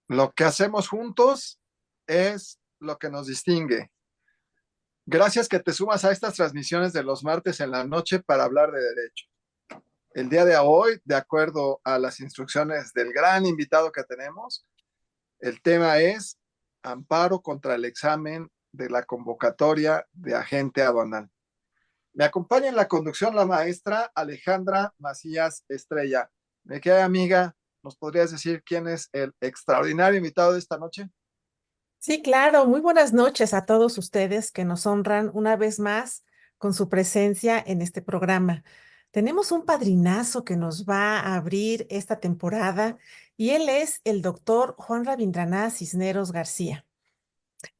Lo que hacemos juntos es lo que nos distingue. Gracias que te sumas a estas transmisiones de los martes en la noche para hablar de derecho. El día de hoy, de acuerdo a las instrucciones del gran invitado que tenemos, el tema es amparo contra el examen de la convocatoria de agente aduanal. Me acompaña en la conducción la maestra Alejandra Macías Estrella. Me queda amiga, ¿nos podrías decir quién es el extraordinario invitado de esta noche? Sí, claro. Muy buenas noches a todos ustedes que nos honran una vez más con su presencia en este programa. Tenemos un padrinazo que nos va a abrir esta temporada y él es el doctor Juan Rabindranath Cisneros García.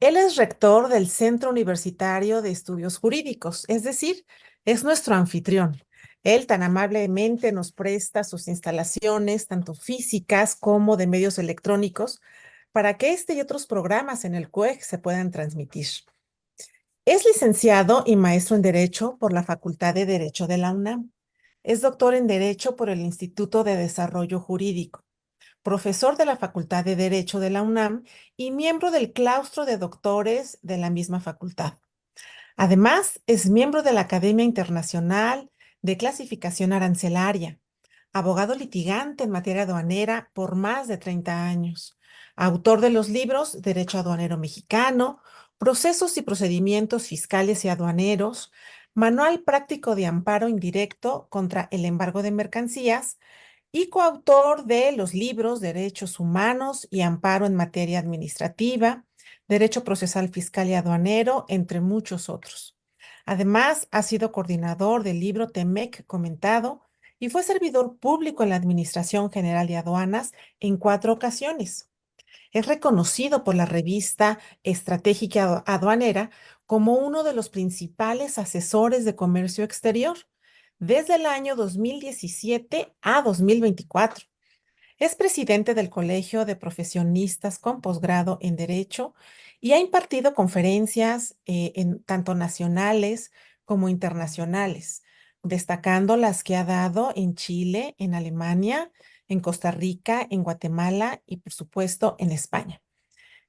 Él es rector del Centro Universitario de Estudios Jurídicos, es decir, es nuestro anfitrión. Él tan amablemente nos presta sus instalaciones, tanto físicas como de medios electrónicos, para que este y otros programas en el CUEC se puedan transmitir. Es licenciado y maestro en Derecho por la Facultad de Derecho de la UNAM. Es doctor en Derecho por el Instituto de Desarrollo Jurídico, profesor de la Facultad de Derecho de la UNAM y miembro del claustro de doctores de la misma facultad. Además, es miembro de la Academia Internacional de Clasificación Arancelaria, abogado litigante en materia aduanera por más de 30 años, autor de los libros Derecho Aduanero Mexicano, Procesos y Procedimientos Fiscales y Aduaneros, Manual Práctico de Amparo Indirecto contra el Embargo de Mercancías y coautor de los libros Derechos Humanos y Amparo en Materia Administrativa, Derecho Procesal Fiscal y Aduanero, entre muchos otros. Además, ha sido coordinador del libro TEMEC comentado y fue servidor público en la Administración General de Aduanas en 4 ocasiones. Es reconocido por la revista Estratégica Aduanera como uno de los principales asesores de comercio exterior desde el año 2017 a 2024. Es presidente del Colegio de Profesionistas con posgrado en Derecho y ha impartido conferencias tanto nacionales como internacionales, destacando las que ha dado en Chile, en Alemania, en Costa Rica, en Guatemala y, por supuesto, en España.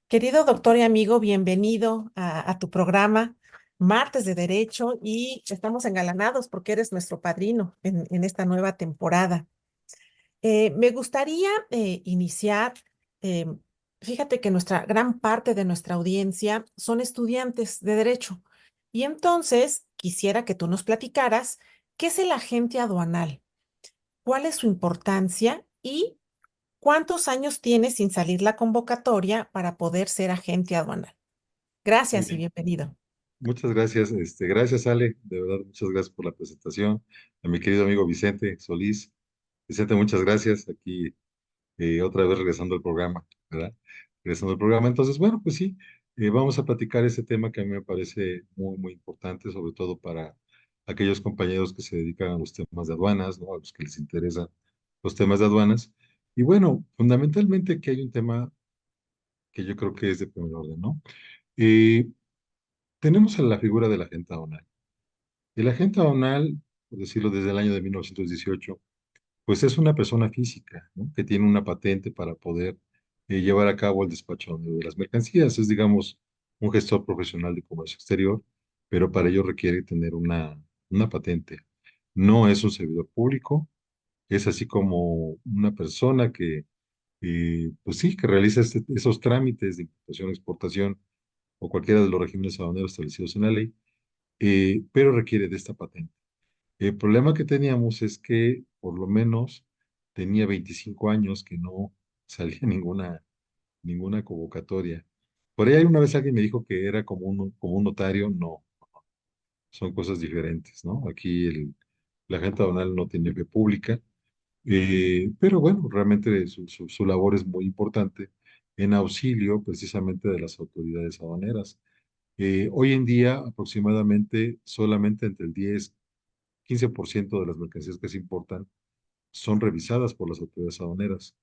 Querido doctor y amigo, bienvenido a tu programa Martes de Derecho y estamos engalanados porque eres nuestro padrino en esta nueva temporada. Me gustaría iniciar, eh, fíjate que nuestra gran parte de nuestra audiencia son estudiantes de derecho y entonces quisiera que tú nos platicaras qué es el agente aduanal, cuál es su importancia y cuántos años tienes sin salir la convocatoria para poder ser agente aduanal. Muy Gracias y bien. bienvenido. Muchas gracias, gracias Ale, de verdad, muchas gracias por la presentación. A mi querido amigo Vicente Solís. Vicente, muchas gracias. Aquí otra vez regresando al programa, ¿verdad? Regresando al programa. Entonces, bueno, pues sí, vamos a platicar ese tema que a mí me parece muy, muy importante, sobre todo para aquellos compañeros que se dedican a los temas de aduanas, ¿no? A los que les interesan los temas de aduanas. Y bueno, fundamentalmente aquí hay un tema que yo creo que es de primer orden, ¿no? Eh, Tenemos a la figura del agente aduanal. El agente aduanal, por decirlo desde el año de 1918, pues es una persona física, ¿no? Que tiene una patente para poder llevar a cabo el despacho de las mercancías. Es, digamos, un gestor profesional de comercio exterior, pero para ello requiere tener una patente. No es un servidor público, es así como una persona que, pues sí, que realiza esos trámites de importación, exportación o cualquiera de los regímenes aduaneros establecidos en la ley, pero requiere de esta patente. El problema que teníamos es que por lo menos tenía 25 años que no salía ninguna convocatoria. Por ahí una vez alguien me dijo que era como un notario, no, son cosas diferentes, ¿no? Aquí la agente aduanal no tiene fe pública, pero bueno, realmente su labor es muy importante en auxilio precisamente de las autoridades aduaneras. Hoy en día, aproximadamente solamente entre el 10-15% de las mercancías que se importan son revisadas por las autoridades aduaneras.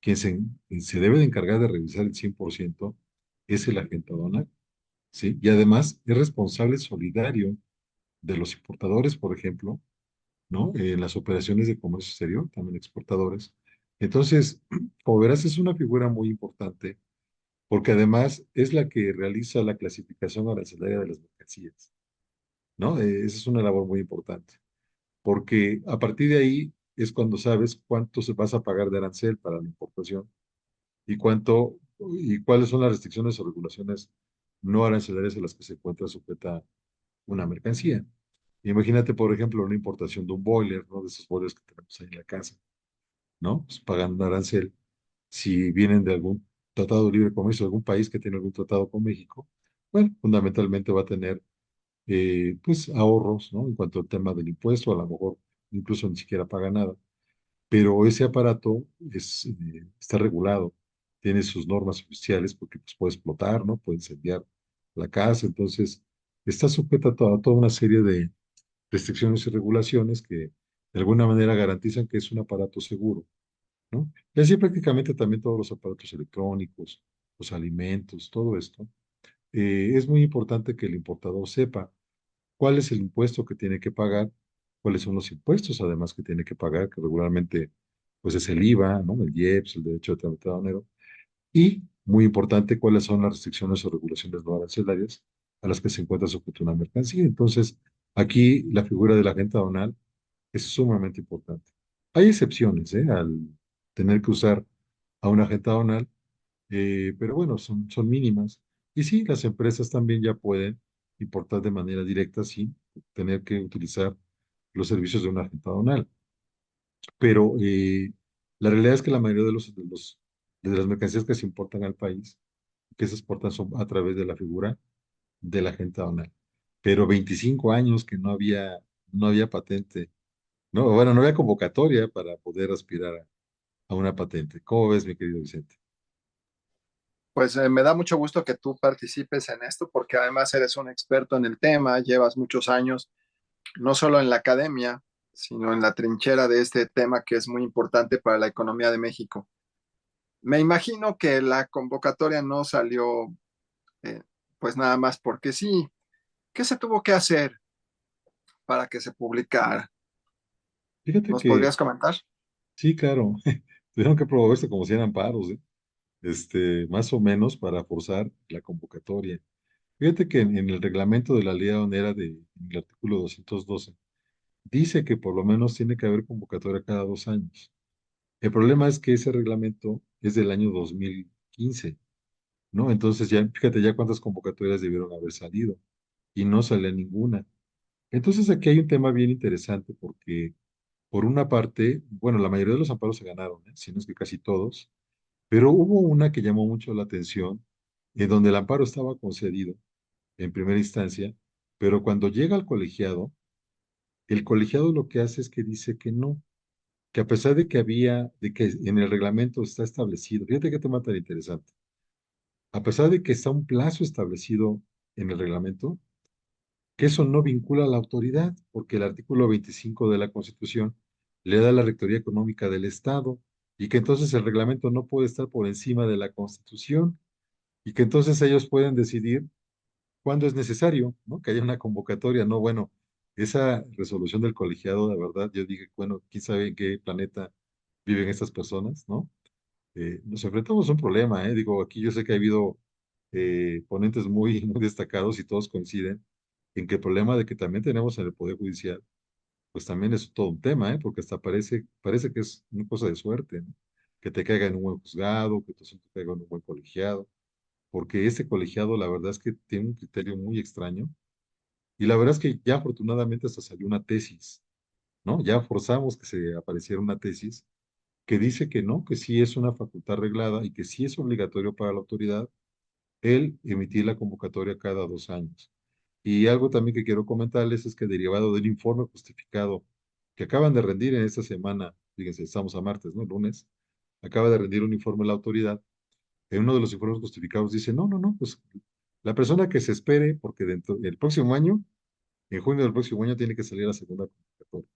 Quien se debe de encargar de revisar el 100% es el agente aduanal, ¿sí? Y además es responsable solidario de los importadores, por ejemplo, ¿no? En las operaciones de comercio exterior, también exportadores, Entonces, como verás, es una figura muy importante porque además es la que realiza la clasificación arancelaria de las mercancías, ¿no? Esa es una labor muy importante, porque a partir de ahí es cuando sabes cuánto se vas a pagar de arancel para la importación y cuánto y cuáles son las restricciones o regulaciones no arancelarias a las que se encuentra sujeta una mercancía. Imagínate, por ejemplo, una importación de un boiler, ¿no? De esos boilers que tenemos ahí en la casa, ¿no? Pues pagan un arancel. Si vienen de algún tratado de libre comercio, de algún país que tiene algún tratado con México, bueno, fundamentalmente va a tener pues ahorros, ¿no? En cuanto al tema del impuesto, a lo mejor incluso ni siquiera paga nada, pero ese aparato está regulado, tiene sus normas oficiales porque pues, puede explotar, ¿no? Puede incendiar la casa, entonces está sujeta a toda una serie de restricciones y regulaciones que de alguna manera garantizan que es un aparato seguro, ¿no? Y así prácticamente también todos los aparatos electrónicos, los alimentos, todo esto. Es muy importante que el importador sepa cuál es el impuesto que tiene que pagar, cuáles son los impuestos además que tiene que pagar, que regularmente pues es el IVA, ¿no? El IEPS, el derecho de trámite aduanero, y muy importante cuáles son las restricciones o regulaciones no arancelarias a las que se encuentra sujeta una mercancía. Entonces, aquí la figura del agente aduanal es sumamente importante. Hay excepciones, al tener que usar a un agente aduanal, pero bueno, son mínimas. Y sí, las empresas también ya pueden importar de manera directa sin tener que utilizar los servicios de un agente aduanal. Pero la realidad es que la mayoría de las mercancías que se importan al país, que se exportan son a través de la figura del agente aduanal. Pero 25 años que no había patente, no, bueno, no había convocatoria para poder aspirar a una patente. ¿Cómo ves, mi querido Vicente? Pues me da mucho gusto que tú participes en esto porque además eres un experto en el tema, llevas muchos años, no solo en la academia, sino en la trinchera de este tema que es muy importante para la economía de México. Me imagino que la convocatoria no salió eh, pues nada más porque sí. ¿Qué se tuvo que hacer para que se publicara? Fíjate ¿Nos que podrías comentar? sí, claro, tuvieron que promoverse como 100 amparos, más o menos para forzar la convocatoria. Fíjate que en el reglamento de la ley aduanera en el artículo 212 dice que por lo menos tiene que haber convocatoria cada 2 años. El problema es que ese reglamento es del año 2015, ¿no? Entonces ya, fíjate ya cuántas convocatorias debieron haber salido y no sale ninguna. Entonces aquí hay un tema bien interesante porque por una parte, bueno, la mayoría de los amparos se ganaron, si no es que casi todos, pero hubo una que llamó mucho la atención, en donde el amparo estaba concedido en primera instancia, pero cuando llega al colegiado, el colegiado lo que hace es que dice que no, que a pesar de que en el reglamento está establecido, fíjate qué tema tan interesante, a pesar de que está un plazo establecido en el reglamento, que eso no vincula a la autoridad, porque el artículo 25 de la Constitución le da la Rectoría Económica del Estado y que entonces el reglamento no puede estar por encima de la Constitución y que entonces ellos pueden decidir cuándo es necesario, ¿no? Que haya una convocatoria, ¿no? Bueno, esa resolución del colegiado, de verdad, yo dije, bueno, quién sabe en qué planeta viven estas personas, ¿no? Nos enfrentamos a un problema, ¿eh? Digo, aquí yo sé que ha habido ponentes muy, muy destacados y todos coinciden en que el problema de que también tenemos en el Poder Judicial, pues también es todo un tema, ¿eh? Porque hasta parece que es una cosa de suerte, ¿no? Que te caiga en un buen juzgado, que tu asunto caiga en un buen colegiado, porque este colegiado la verdad es que tiene un criterio muy extraño y la verdad es que ya afortunadamente hasta salió una tesis, ¿no? Ya forzamos que se apareciera una tesis que dice que no, que sí es una facultad reglada y que sí es obligatorio para la autoridad el emitir la convocatoria cada 2 años. Y algo también que quiero comentarles es que derivado del informe justificado que acaban de rendir en esta semana, fíjense, estamos a martes, ¿no? Lunes, acaba de rendir un informe la autoridad. En uno de los informes justificados dice, no, no, no, pues la persona que se espere, porque dentro del próximo año, en junio del próximo año, tiene que salir la segunda convocatoria,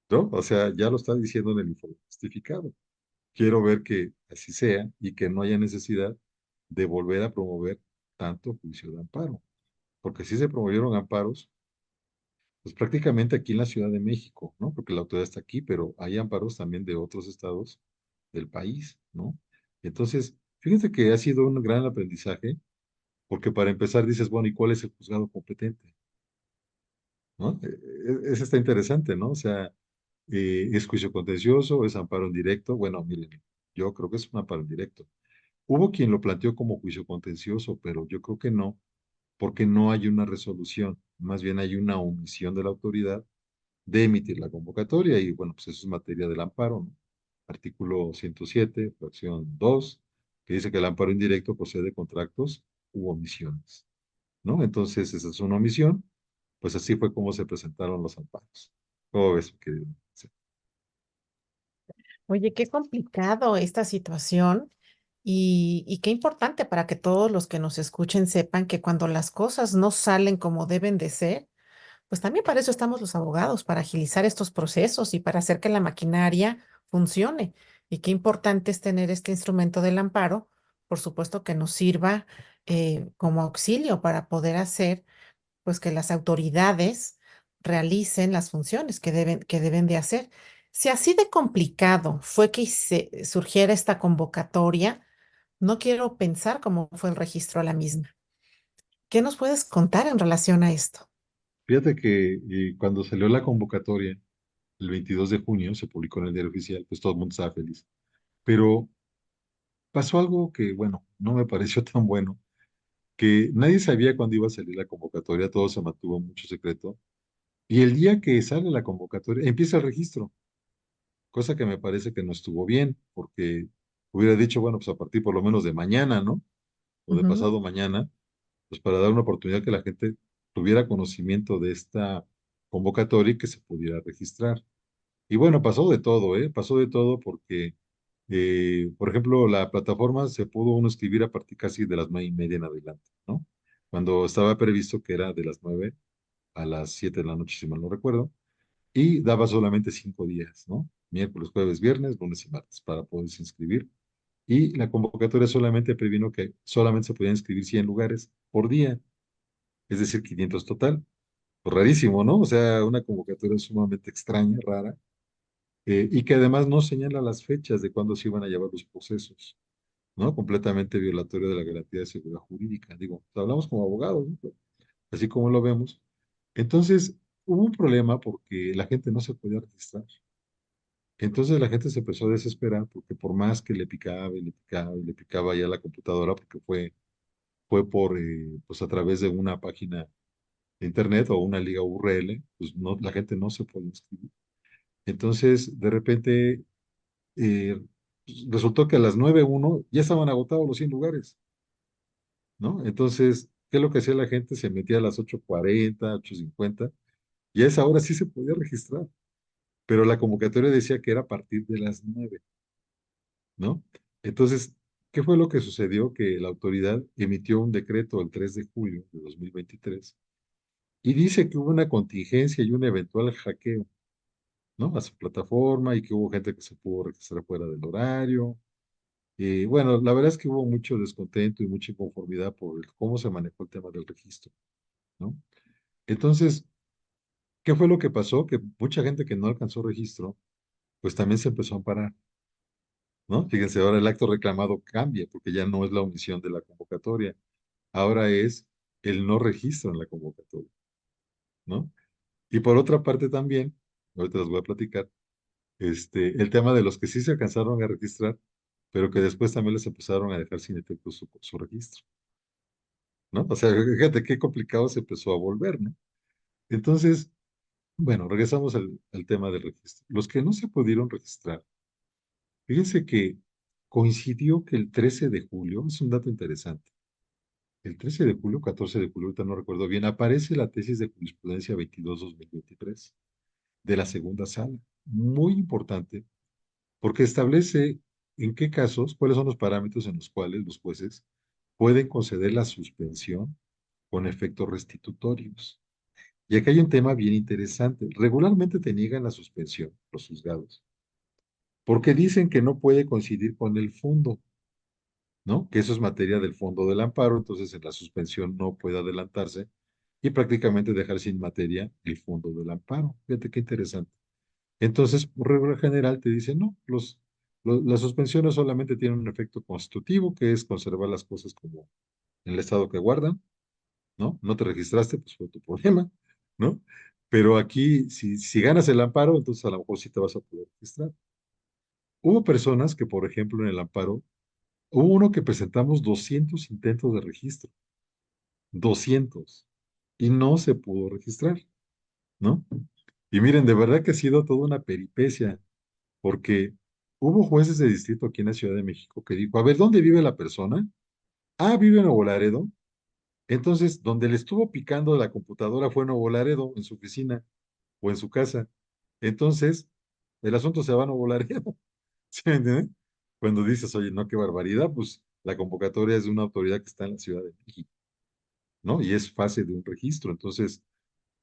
¿no? O sea, ya lo está diciendo en el informe justificado. Quiero ver que así sea y que no haya necesidad de volver a promover tanto juicio de amparo, porque sí se promovieron amparos, pues prácticamente aquí en la Ciudad de México, ¿no? Porque la autoridad está aquí, pero hay amparos también de otros estados del país, ¿no? Entonces, fíjate que ha sido un gran aprendizaje, porque para empezar dices, bueno, ¿y cuál es el juzgado competente? ¿No? Eso está interesante, ¿no? O sea, ¿es juicio contencioso? ¿Es amparo en directo? Bueno, miren, yo creo que es un amparo en directo. Hubo quien lo planteó como juicio contencioso, pero yo creo que no, porque no hay una resolución, más bien hay una omisión de la autoridad de emitir la convocatoria y bueno, pues eso es materia del amparo, ¿no? Artículo 107, fracción 2, que dice que el amparo indirecto procede de contratos u omisiones, ¿no? Entonces, esa es una omisión, pues así fue como se presentaron los amparos. ¿Cómo ves, mi querido? Sí. Oye, qué complicado esta situación y qué importante para que todos los que nos escuchen sepan que cuando las cosas no salen como deben de ser, pues también para eso estamos los abogados, para agilizar estos procesos y para hacer que la maquinaria funcione. Y qué importante es tener este instrumento del amparo, por supuesto que nos sirva como auxilio para poder hacer pues que las autoridades realicen las funciones que deben de hacer. Si así de complicado fue que surgiera esta convocatoria, no quiero pensar cómo fue el registro a la misma. ¿Qué nos puedes contar en relación a esto? Fíjate que cuando salió la convocatoria, el 22 de junio, se publicó en el diario oficial, pues todo el mundo estaba feliz. Pero pasó algo que, bueno, no me pareció tan bueno, que nadie sabía cuándo iba a salir la convocatoria, todo se mantuvo mucho secreto. Y el día que sale la convocatoria, empieza el registro, cosa que me parece que no estuvo bien, porque hubiera dicho, bueno, pues a partir por lo menos de mañana, ¿no? O de Ujú. pasado mañana, pues para dar una oportunidad que la gente tuviera conocimiento de esta convocatoria y que se pudiera registrar. Y bueno, pasó de todo, ¿eh? Pasó de todo porque, por ejemplo, la plataforma se pudo uno escribir a partir casi de las 9:30 en adelante, ¿no? Cuando estaba previsto que era de las 9 a las 7 de la noche, si mal no recuerdo, y daba solamente 5 días, ¿no? Miércoles, jueves, viernes, lunes y martes para poderse inscribir. Y la convocatoria solamente previno que solamente se podían inscribir 100 lugares por día, es decir, 500 total. Pues rarísimo, ¿no? O sea, una convocatoria sumamente extraña, rara, y que además no señala las fechas de cuándo se iban a llevar los procesos, ¿no? Completamente violatorio de la garantía de seguridad jurídica. Digo, hablamos como abogados, ¿no? Así como lo vemos. Entonces, hubo un problema porque la gente no se podía registrar. Entonces la gente se empezó a desesperar porque por más que le picaba y le picaba y le picaba ya la computadora, porque fue por, pues a través de una página de internet o una liga URL, pues no, la gente no se podía inscribir. Entonces, de repente, resultó que a las 9:01 ya estaban agotados los 100 lugares, ¿no? Entonces, ¿qué es lo que hacía la gente? Se metía a las 8:40, 8:50, y a esa hora sí se podía registrar, pero la convocatoria decía que era a partir de las 9, ¿no? Entonces, ¿qué fue lo que sucedió? Que la autoridad emitió un decreto el 3 de julio de 2023 y dice que hubo una contingencia y un eventual hackeo, ¿no? A su plataforma y que hubo gente que se pudo registrar fuera del horario. Y bueno, la verdad es que hubo mucho descontento y mucha inconformidad por cómo se manejó el tema del registro, ¿no? Entonces, ¿qué fue lo que pasó? Que mucha gente que no alcanzó registro, pues también se empezó a amparar, ¿no? Fíjense, ahora el acto reclamado cambia porque ya no es la omisión de la convocatoria, ahora es el no registro en la convocatoria, ¿no? Y por otra parte también, ahorita les voy a platicar, el tema de los que sí se alcanzaron a registrar, pero que después también les empezaron a dejar sin efecto su registro, ¿no? O sea, fíjate qué complicado se empezó a volver, ¿no? Entonces, bueno, regresamos al tema del registro. Los que no se pudieron registrar, fíjense que coincidió que el 13 de julio, es un dato interesante, el 13 de julio, 14 de julio, ahorita no recuerdo bien, aparece la tesis de jurisprudencia 22-2023 de la segunda sala. Muy importante, porque establece en qué casos, cuáles son los parámetros en los cuales los jueces pueden conceder la suspensión con efectos restitutorios. Y acá hay un tema bien interesante. Regularmente te niegan la suspensión, los juzgados, porque dicen que no puede coincidir con el fondo, ¿no? Que eso es materia del fondo del amparo, entonces en la suspensión no puede adelantarse y prácticamente dejar sin materia el fondo del amparo. Fíjate qué interesante. Entonces, por regla general te dicen, no, Las suspensiones solamente tienen un efecto constitutivo, que es conservar las cosas como en el estado que guardan, ¿no? No te registraste, pues fue tu problema, ¿no? Pero aquí, si ganas el amparo, entonces a lo mejor sí te vas a poder registrar. Hubo personas que, por ejemplo, en el amparo, hubo uno que presentamos 200 intentos de registro, 200, y no se pudo registrar, ¿no? Y miren, de verdad que ha sido toda una peripecia, porque hubo jueces de distrito aquí en la Ciudad de México que dijo, a ver, ¿dónde vive la persona? Ah, vive en Nuevo Laredo. Entonces, donde le estuvo picando la computadora fue en Nuevo Laredo, en su oficina o en su casa. Entonces, el asunto se va a Nuevo Laredo. ¿Sí me entienden? Cuando dices, oye, no, qué barbaridad, pues la convocatoria es de una autoridad que está en la Ciudad de México, ¿no? Y es fase de un registro. Entonces,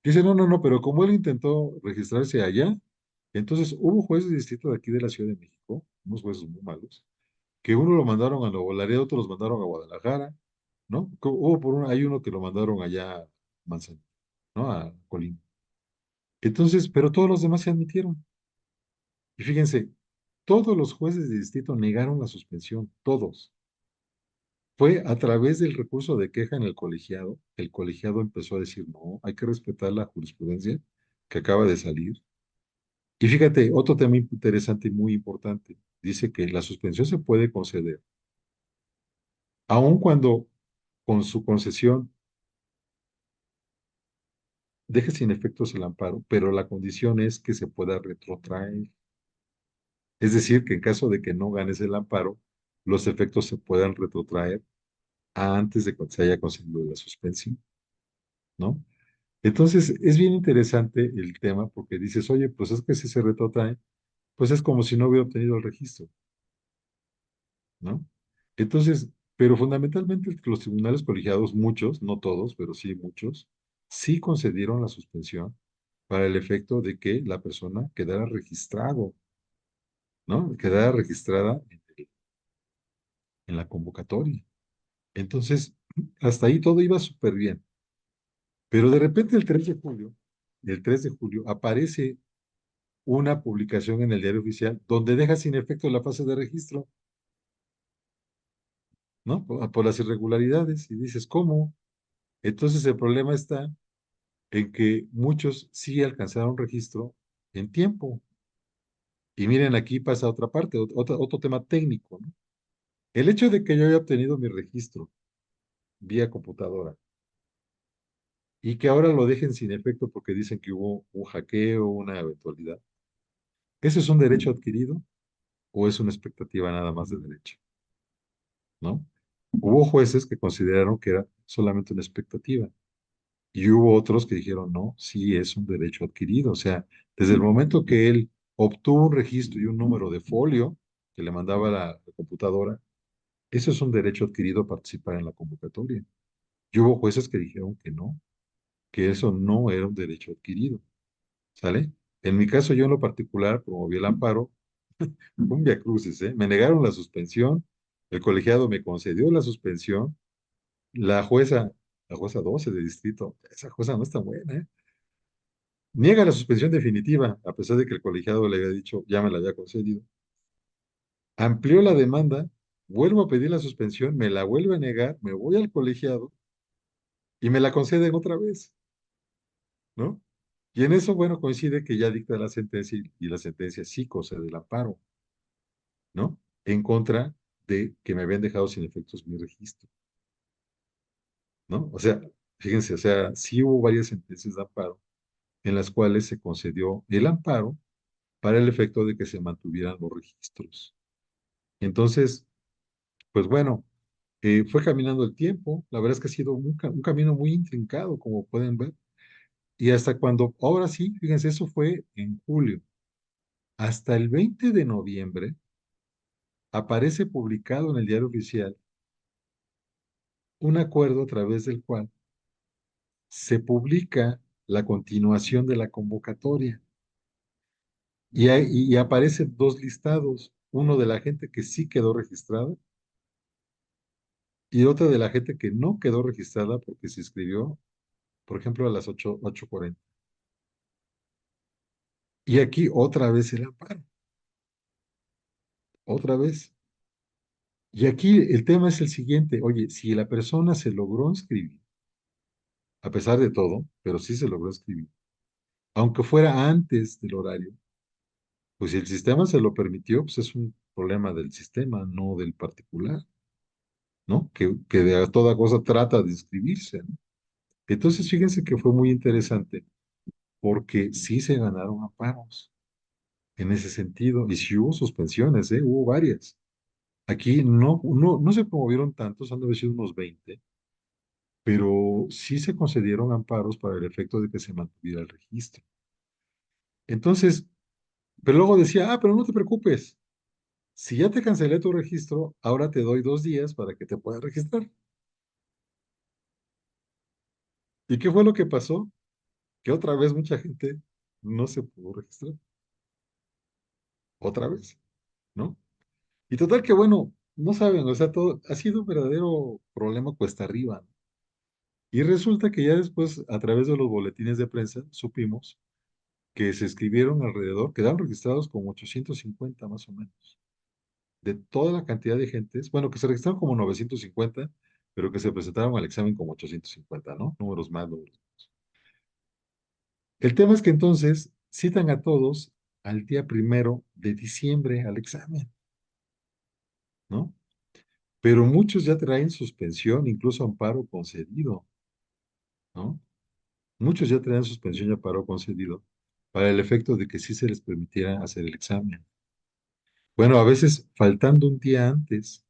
dice, no, no, no, pero como él intentó registrarse allá, entonces hubo jueces de distrito de aquí de la Ciudad de México, unos jueces muy malos, que uno lo mandaron a Nuevo Laredo, otros los mandaron a Guadalajara, ¿no? Hubo hay uno que lo mandaron allá a Manzanillo, ¿no? A Colima. Entonces, pero todos los demás se admitieron. Y fíjense, todos los jueces de distrito negaron la suspensión, todos. Fue a través del recurso de queja en el colegiado empezó a decir, no, hay que respetar la jurisprudencia que acaba de salir. Y fíjate, otro tema interesante y muy importante, dice que la suspensión se puede conceder, aun cuando con su concesión deje sin efectos el amparo, pero la condición es que se pueda retrotraer. Es decir, que en caso de que no ganes el amparo, los efectos se puedan retrotraer antes de que se haya conseguido la suspensión, ¿no? Entonces, es bien interesante el tema porque dices, oye, pues es que si se retrotrae, pues es como si no hubiera obtenido el registro, ¿no? Entonces, pero fundamentalmente los tribunales colegiados, muchos, no todos, pero sí muchos, sí concedieron la suspensión para el efecto de que la persona quedara registrado, ¿no? Quedara registrada en la convocatoria. Entonces, hasta ahí todo iba súper bien. Pero de repente el 3 de julio, aparece una publicación en el diario oficial donde deja sin efecto la fase de registro, ¿no? Por las irregularidades. Y dices, ¿cómo? Entonces el problema está en que muchos sí alcanzaron registro en tiempo. Y miren, aquí pasa otra parte, otro tema técnico, ¿no? El hecho de que yo haya obtenido mi registro vía computadora y que ahora lo dejen sin efecto porque dicen que hubo un hackeo, una eventualidad, ¿eso es un derecho adquirido o es una expectativa nada más de derecho? ¿No? Hubo jueces que consideraron que era solamente una expectativa y hubo otros que dijeron, no, sí es un derecho adquirido. O sea, desde el momento que él obtuvo un registro y un número de folio que le mandaba la computadora, eso es un derecho adquirido a participar en la convocatoria. Y hubo jueces que dijeron que no, que eso no era un derecho adquirido. ¿Sale? En mi caso, yo en lo particular promoví el amparo, un viacrucis, ¿eh? Me negaron la suspensión, el colegiado me concedió la suspensión. La jueza, la jueza 12 de distrito, esa jueza no está buena, ¿eh? Niega la suspensión definitiva, a pesar de que el colegiado le había dicho, ya me la había concedido. Amplió la demanda, vuelvo a pedir la suspensión, me la vuelve a negar, me voy al colegiado y me la conceden otra vez, ¿no? Y en eso, bueno, coincide que ya dicta la sentencia y la sentencia sí concede el amparo, ¿no? En contra de que me habían dejado sin efectos mi registro, ¿no? O sea, fíjense, o sea, sí hubo varias sentencias de amparo en las cuales se concedió el amparo para el efecto de que se mantuvieran los registros. Entonces, pues bueno, fue caminando el tiempo, la verdad es que ha sido un camino muy intrincado, como pueden ver, y hasta cuando, ahora sí, fíjense, eso fue en julio, hasta el 20 de noviembre aparece publicado en el diario oficial un acuerdo a través del cual se publica la continuación de la convocatoria. Y aparecen dos listados, uno de la gente que sí quedó registrada y otro de la gente que no quedó registrada porque se inscribió, por ejemplo, a las 8:40. Y aquí otra vez el amparo, otra vez. Y aquí el tema es el siguiente, oye, si la persona se logró inscribir, a pesar de todo, pero sí se logró inscribir, aunque fuera antes del horario, pues si el sistema se lo permitió, pues es un problema del sistema, no del particular, ¿no? Que de a toda cosa trata de inscribirse, ¿no? Entonces, fíjense que fue muy interesante porque sí se ganaron amparos en ese sentido, y sí hubo suspensiones, ¿eh? Hubo varias. Aquí no se promovieron tantos, han de haber sido unos 20, pero sí se concedieron amparos para el efecto de que se mantuviera el registro. Entonces, pero luego decía, pero no te preocupes, si ya te cancelé tu registro, ahora te doy 2 días para que te puedas registrar. ¿Y qué fue lo que pasó? Que otra vez mucha gente no se pudo registrar. Otra vez, ¿no? Y total que bueno, no saben, o sea, todo ha sido un verdadero problema cuesta arriba, ¿no? Y resulta que ya después, a través de los boletines de prensa, supimos que se escribieron alrededor, quedaron registrados como 850 más o menos, de toda la cantidad de gentes, bueno, que se registraron como 950, pero que se presentaron al examen como 850, ¿no? Números más, números menos. El tema es que entonces citan a todos al día 1 de diciembre al examen, ¿no? Pero muchos ya traen suspensión, incluso amparo concedido, ¿no? Muchos ya traen suspensión y amparo concedido para el efecto de que sí se les permitiera hacer el examen. Bueno, a veces faltando un día antes,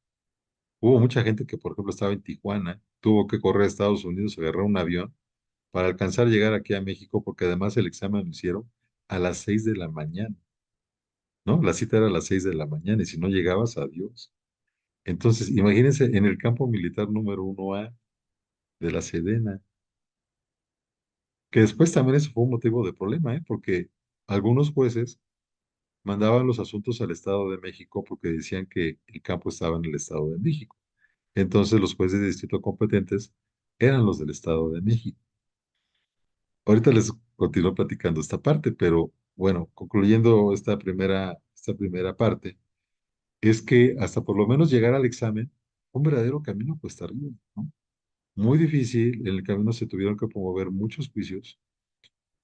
hubo mucha gente que, por ejemplo, estaba en Tijuana, tuvo que correr a Estados Unidos, agarrar un avión para alcanzar a llegar aquí a México, porque además el examen lo hicieron a las 6 de la mañana, ¿no? La cita era a las 6 de la mañana y si no llegabas, adiós. Entonces, imagínense en el campo militar número 1A de la Sedena, que después también eso fue un motivo de problema, ¿eh? Porque algunos jueces mandaban los asuntos al Estado de México porque decían que el campo estaba en el Estado de México. Entonces los jueces de distrito competentes eran los del Estado de México. Ahorita les continúo platicando esta parte, pero bueno, concluyendo esta primera parte, es que hasta por lo menos llegar al examen, un verdadero camino cuesta arriba, ¿no? Muy difícil, en el camino se tuvieron que promover muchos juicios,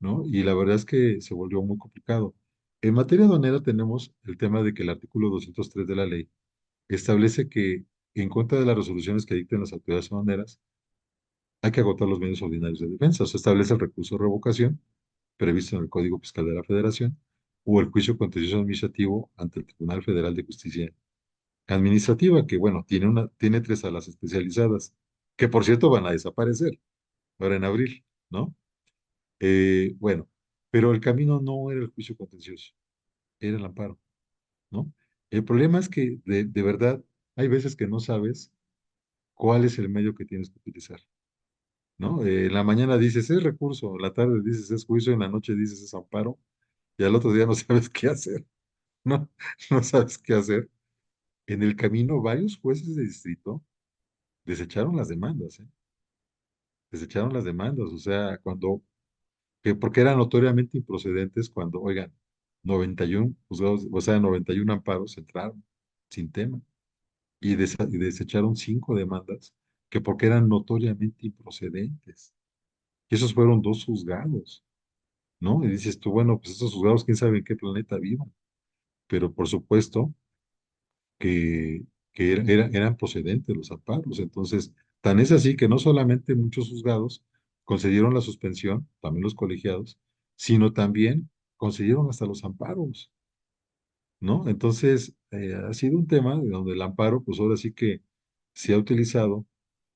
¿no? Y la verdad es que se volvió muy complicado. En materia aduanera tenemos el tema de que el artículo 203 de la ley establece que en contra de las resoluciones que dicten las autoridades aduaneras, hay que agotar los medios ordinarios de defensa. Se establece el recurso de revocación previsto en el Código Fiscal de la Federación o el juicio contencioso administrativo ante el Tribunal Federal de Justicia Administrativa, que bueno, tiene 3 salas especializadas, que por cierto van a desaparecer ahora en abril, ¿no? Bueno, pero el camino no era el juicio contencioso, era el amparo, ¿no? El problema es que de verdad hay veces que no sabes cuál es el medio que tienes que utilizar, ¿no? En la mañana dices es recurso, en la tarde dices es juicio, en la noche dices es amparo, y al otro día no sabes qué hacer, ¿no? No sabes qué hacer. En el camino, varios jueces de distrito desecharon las demandas, ¿eh? Desecharon las demandas, o sea, porque eran notoriamente improcedentes cuando, oigan, 91 juzgados, o sea, 91 amparos entraron sin tema y desecharon 5 demandas que porque eran notoriamente improcedentes. Y esos fueron 2 juzgados, ¿no? Y dices tú, bueno, pues esos juzgados, quién sabe en qué planeta vivan, pero por supuesto que eran procedentes los amparos. Entonces, tan es así que no solamente muchos juzgados concedieron la suspensión, también los colegiados, sino también concedieron hasta los amparos, ¿no? Entonces, ha sido un tema de donde el amparo, pues ahora sí que se ha utilizado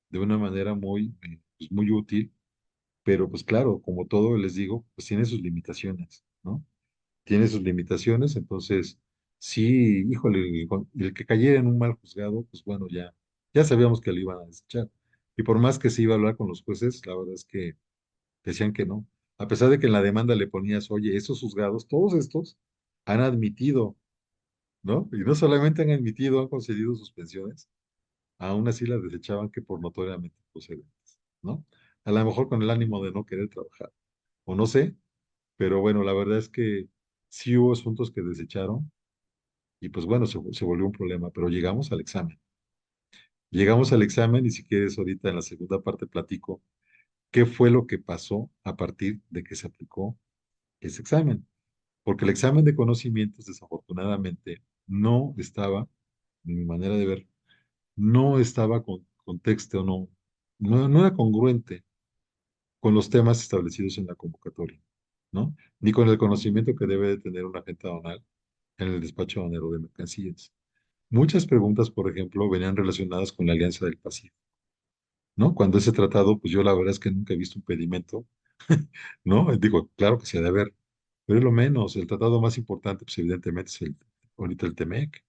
de una manera pues, muy útil, pero pues claro, como todo les digo, pues tiene sus limitaciones, ¿no? Tiene sus limitaciones, entonces sí, híjole, el que cayera en un mal juzgado, pues bueno, ya sabíamos que lo iban a desechar. Y por más que se iba a hablar con los jueces, la verdad es que decían que no. A pesar de que en la demanda le ponías, oye, estos juzgados, todos estos han admitido, ¿no? Y no solamente han admitido, han concedido suspensiones, aún así las desechaban que por notoriamente procedentes, ¿no? A lo mejor con el ánimo de no querer trabajar, o no sé, pero bueno, la verdad es que sí hubo asuntos que desecharon Y pues bueno, se volvió un problema, pero llegamos al examen. Llegamos al examen y si quieres ahorita en la segunda parte platico qué fue lo que pasó a partir de que se aplicó ese examen. Porque el examen de conocimientos desafortunadamente no estaba, en mi manera de ver, no estaba con contexto, no era congruente con los temas establecidos en la convocatoria, ¿no? Ni con el conocimiento que debe de tener un agente aduanal en el despacho aduanero de mercancías. Muchas preguntas, por ejemplo, venían relacionadas con la Alianza del Pacífico, ¿no? Cuando ese tratado, pues yo la verdad es que nunca he visto un pedimento, ¿no? Digo, claro que se ha de haber, pero es lo menos. El tratado más importante, pues evidentemente es ahorita el TEMEC,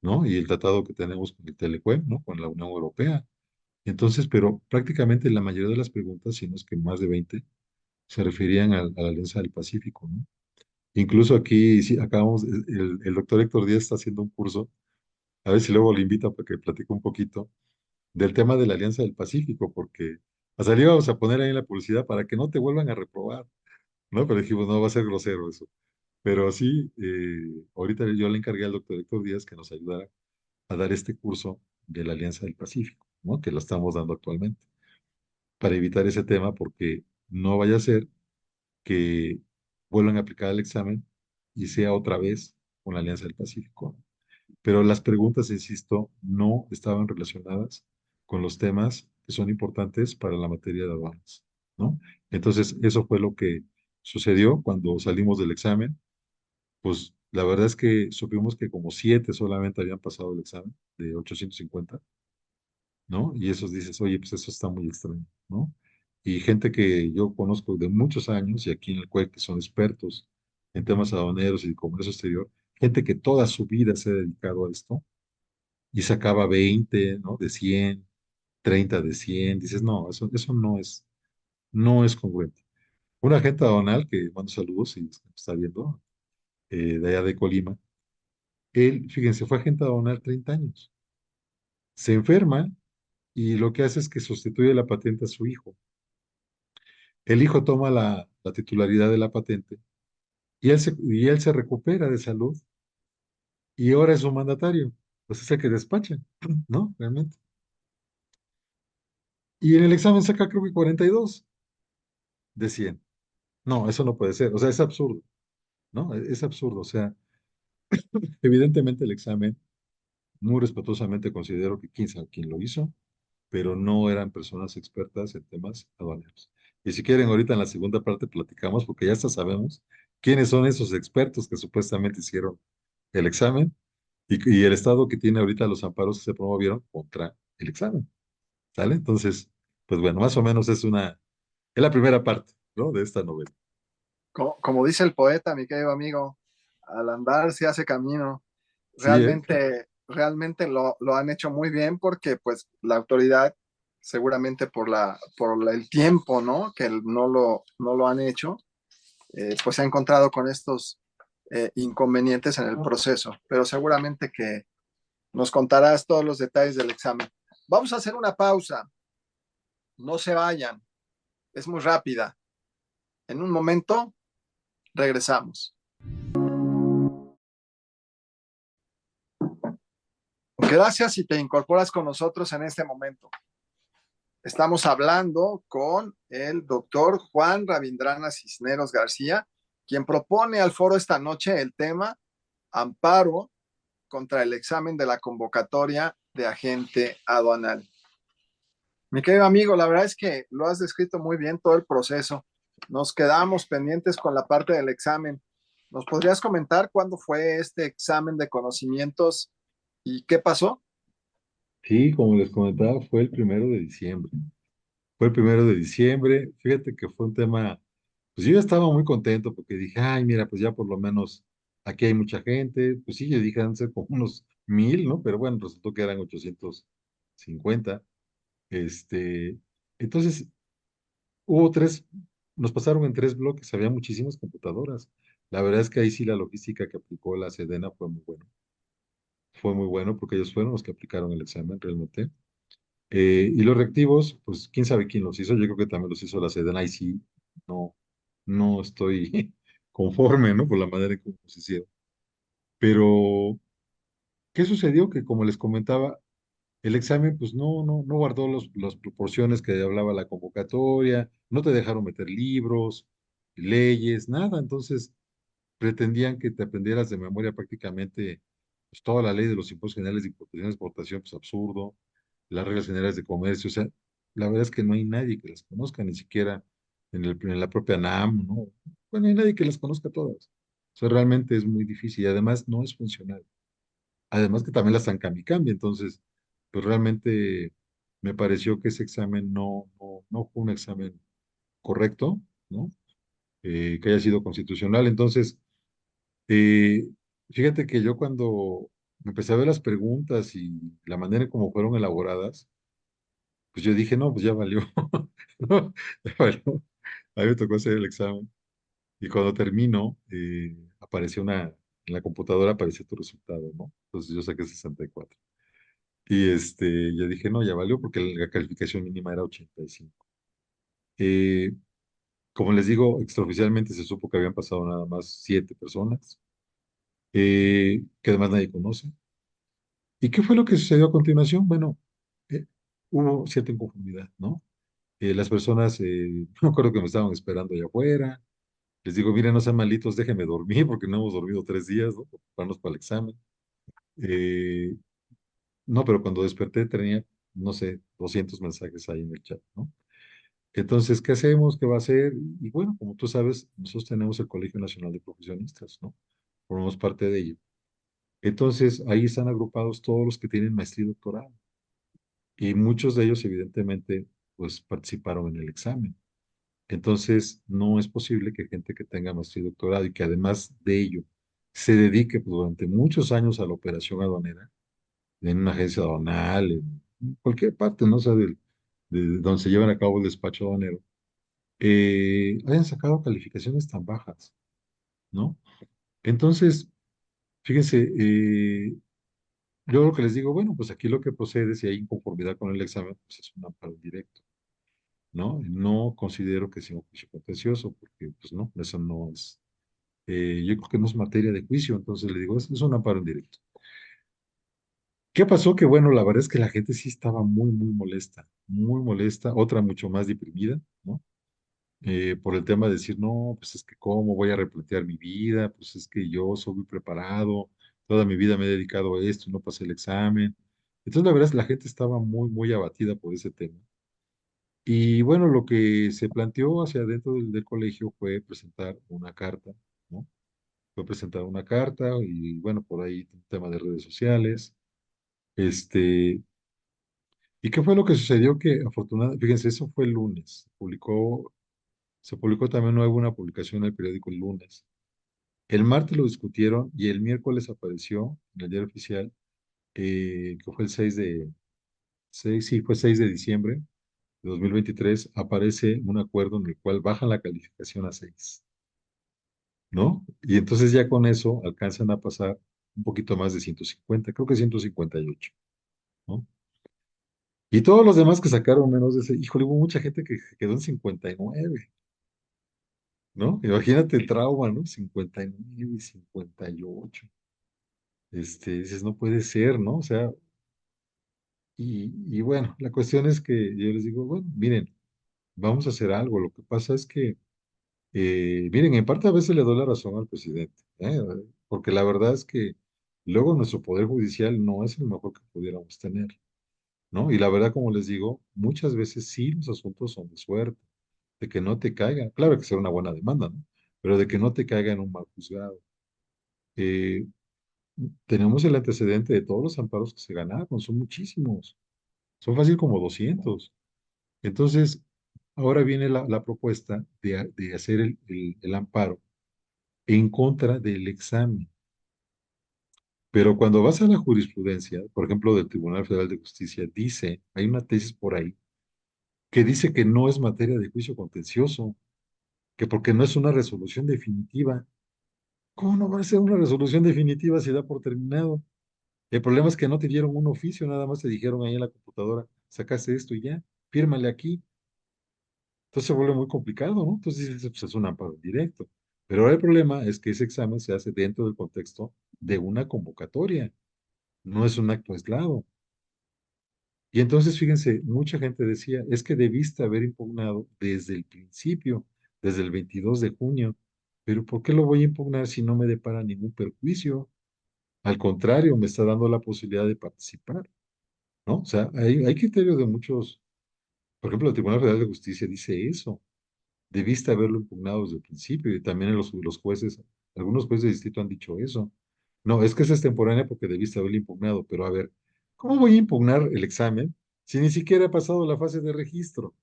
¿no? Y el tratado que tenemos con el Telecuem, ¿no? Con la Unión Europea. Entonces, pero prácticamente la mayoría de las preguntas, si no es que más de 20, se referían a la Alianza del Pacífico, ¿no? Incluso aquí, sí, acabamos, el doctor Héctor Díaz está haciendo un curso, a ver si luego le invita para que platique un poquito del tema de la Alianza del Pacífico, porque hasta le íbamos a poner ahí en la publicidad para que no te vuelvan a reprobar, ¿no? Pero dijimos, no, va a ser grosero eso. Pero sí, ahorita yo le encargué al doctor Héctor Díaz que nos ayudara a dar este curso de la Alianza del Pacífico, ¿no? Que lo estamos dando actualmente, para evitar ese tema, porque no vaya a ser que vuelvan a aplicar el examen y sea otra vez con la Alianza del Pacífico. Pero las preguntas, insisto, no estaban relacionadas con los temas que son importantes para la materia de aduanas, ¿no? Entonces, eso fue lo que sucedió cuando salimos del examen. Pues la verdad es que supimos que como 7 solamente habían pasado el examen de 850, ¿no? Y esos dices, oye, pues eso está muy extraño, ¿no? Y gente que yo conozco de muchos años y aquí en el CUEC que son expertos en temas aduaneros y de comercio exterior, gente que toda su vida se ha dedicado a esto y sacaba 20, ¿no? De 100, 30 de 100, dices, no, eso no es congruente. Un agente aduanal que mando saludos y está viendo, de allá de Colima, él, fíjense, fue agente aduanal 30 años. Se enferma y lo que hace es que sustituye la patente a su hijo. El hijo toma la titularidad de la patente y él se recupera de salud y ahora es su mandatario. Pues es el que despacha, ¿no? Realmente. Y en el examen saca creo que 42 de 100. No, eso no puede ser. O sea, es absurdo, ¿no? Es absurdo. O sea, evidentemente el examen, muy respetuosamente considero que quién sabe quién lo hizo, pero no eran personas expertas en temas aduaneros. Y si quieren, ahorita en la segunda parte platicamos, porque ya hasta sabemos quiénes son esos expertos que supuestamente hicieron el examen y el Estado que tiene ahorita los amparos que se promovieron contra el examen, ¿sale? Entonces, pues bueno, más o menos es la primera parte, ¿no? De esta novela. Como dice el poeta, mi querido amigo, al andar se hace camino. Sí, ¿eh? Realmente lo han hecho muy bien porque pues la autoridad, seguramente el tiempo, ¿no? Que no lo han hecho, pues se ha encontrado con estos inconvenientes en el proceso, pero seguramente que nos contarás todos los detalles del examen. Vamos a hacer una pausa, no se vayan, es muy rápida. En un momento regresamos. Gracias si te incorporas con nosotros en este momento. Estamos hablando con el doctor Juan Rabindrana Cisneros García, quien propone al foro esta noche el tema Amparo contra el examen de la convocatoria de agente aduanal. Mi querido amigo, la verdad es que lo has descrito muy bien todo el proceso. Nos quedamos pendientes con la parte del examen. ¿Nos podrías comentar cuándo fue este examen de conocimientos y qué pasó? Sí, como les comentaba, fue el 1 de diciembre. Fue el 1 de diciembre. Fíjate que fue un tema, pues yo ya estaba muy contento porque dije, ay, mira, pues ya por lo menos aquí hay mucha gente. Pues sí, yo dije, han de ser como unos 1000, ¿no? Pero bueno, resultó que eran 850. Este, entonces, hubo tres, nos pasaron en 3 bloques, había muchísimas computadoras. La verdad es que ahí sí la logística que aplicó la Sedena fue muy buena. Fue muy bueno porque ellos fueron los que aplicaron el examen realmente. Y los reactivos, pues quién sabe quién los hizo. Yo creo que también los hizo la Sedena y sí, no, no estoy conforme, ¿no? Por la manera en cómo se hicieron. Pero ¿Qué sucedió? Que como les comentaba, el examen pues no guardó las proporciones que hablaba la convocatoria, no te dejaron meter libros, leyes, nada. Entonces pretendían que te aprendieras de memoria prácticamente pues, toda la ley de los impuestos generales de importación y exportación, pues absurdo, las reglas generales de comercio, o sea, la verdad es que no hay nadie que las conozca, ni siquiera en la propia NAM, ¿no? Bueno, hay nadie que las conozca todas. O sea, realmente es muy difícil y además no es funcional. Además que también las están cambia, entonces, pues realmente me pareció que ese examen no fue un examen correcto, ¿no? Que haya sido constitucional. Entonces, eh, fíjate que yo cuando empecé a ver las preguntas y la manera en cómo fueron elaboradas, pues yo dije, no, pues ya valió, ¿no? Ya valió. A mí me tocó hacer el examen y cuando termino, apareció en la computadora apareció tu resultado, ¿no? Entonces yo saqué 64. Y yo dije, no, ya valió porque la calificación mínima era 85. Eh, Como les digo, extraoficialmente se supo que habían pasado nada más 7 personas, que además nadie conoce. ¿Y qué fue lo que sucedió a continuación? Bueno, eh, hubo cierta inconformidad, ¿no? Las personas, me acuerdo que me estaban esperando allá afuera. Les digo, miren, no sean malitos, déjenme dormir porque no hemos dormido 3 días, ¿no? Para prepararnos para el examen. Eh, no, pero cuando desperté tenía, no sé, 200 mensajes ahí en el chat, ¿no? Entonces, ¿qué hacemos? ¿Qué va a hacer? Y bueno, como tú sabes, nosotros tenemos el Colegio Nacional de Profesionistas, ¿no? Formamos parte de ello. Entonces, ahí están agrupados todos los que tienen maestría y doctorado. Y muchos de ellos, evidentemente, pues participaron en el examen. Entonces, no es posible que gente que tenga maestría y doctorado y que además de ello se dedique pues, durante muchos años a la operación aduanera, en una agencia aduanal, en cualquier parte, ¿no? O sea, de donde se llevan a cabo el despacho aduanero, hayan sacado calificaciones tan bajas, ¿no? Entonces, fíjense, yo lo que les digo, bueno, pues aquí lo que procede, si hay inconformidad con el examen, pues es un amparo directo, ¿no? No considero que sea un juicio contencioso, porque pues no, eso no es, yo creo que no es materia de juicio, entonces le digo, es un amparo en directo. ¿Qué pasó? Que bueno, la verdad es que la gente sí estaba muy molesta, otra mucho más deprimida, ¿no? Por el tema de decir, no, pues es que cómo voy a replantear mi vida, pues es que yo soy muy preparado, toda mi vida me he dedicado a esto y no pasé el examen. Entonces, la verdad es que la gente estaba muy abatida por ese tema. Y bueno, lo que se planteó hacia adentro del colegio fue presentar una carta, ¿no? Fue presentar una carta y bueno, por ahí un tema de redes sociales. Este, ¿Y qué fue lo que sucedió? Que afortunadamente, fíjense, eso fue el lunes, se publicó también nuevo una publicación en el periódico el lunes. El martes lo discutieron y el miércoles apareció en el diario oficial, que fue el 6 sí, fue 6 de diciembre de 2023, aparece un acuerdo en el cual bajan la calificación a 6, ¿no? Y entonces ya con eso alcanzan a pasar un poquito más de 150, creo que 158, ¿no? Y todos los demás que sacaron menos de ese, híjole, hubo mucha gente que quedó en 59, ¿no? Imagínate el trauma, ¿no? 59 y 58. Dices, no puede ser, ¿no? O sea, y bueno, la cuestión es que yo les digo, bueno, miren, vamos a hacer algo. Lo que pasa es que, miren, en parte a veces le doy la razón al presidente, porque la verdad es que luego nuestro poder judicial no es el mejor que pudiéramos tener, ¿no? Y la verdad, como les digo, muchas veces sí los asuntos son de suerte, de que no te caigan, claro que será una buena demanda, ¿no? Pero de que no te caiga en un mal juzgado. Eh, Tenemos el antecedente de todos los amparos que se ganaron, son muchísimos, son fácil como 200. Entonces, ahora viene la propuesta de hacer el amparo en contra del examen. Pero cuando vas a la jurisprudencia, por ejemplo, del Tribunal Federal de Justicia, dice, hay una tesis por ahí, que dice que no es materia de juicio contencioso, que porque no es una resolución definitiva. ¿Cómo no va a ser una resolución definitiva si da por terminado? El problema es que no te dieron un oficio, nada más te dijeron ahí en la computadora, sacaste esto y ya, fírmale aquí. Entonces se vuelve muy complicado, ¿no? Entonces dices, pues es un amparo directo. Pero ahora el problema es que ese examen se hace dentro del contexto de una convocatoria. no es un acto aislado. Y entonces, fíjense, mucha gente decía, es que debiste haber impugnado desde el principio, desde el 22 de junio, pero ¿por qué lo voy a impugnar si no me depara ningún perjuicio? Al contrario, me está dando la posibilidad de participar, ¿no? O sea, hay criterios de muchos, por ejemplo, el Tribunal Federal de Justicia dice eso, debiste haberlo impugnado desde el principio, y también los jueces, algunos jueces de distrito han dicho eso. No, es que esa es extemporánea porque debiste haberlo impugnado, pero a ver, ¿cómo voy a impugnar el examen si ni siquiera he pasado la fase de registro?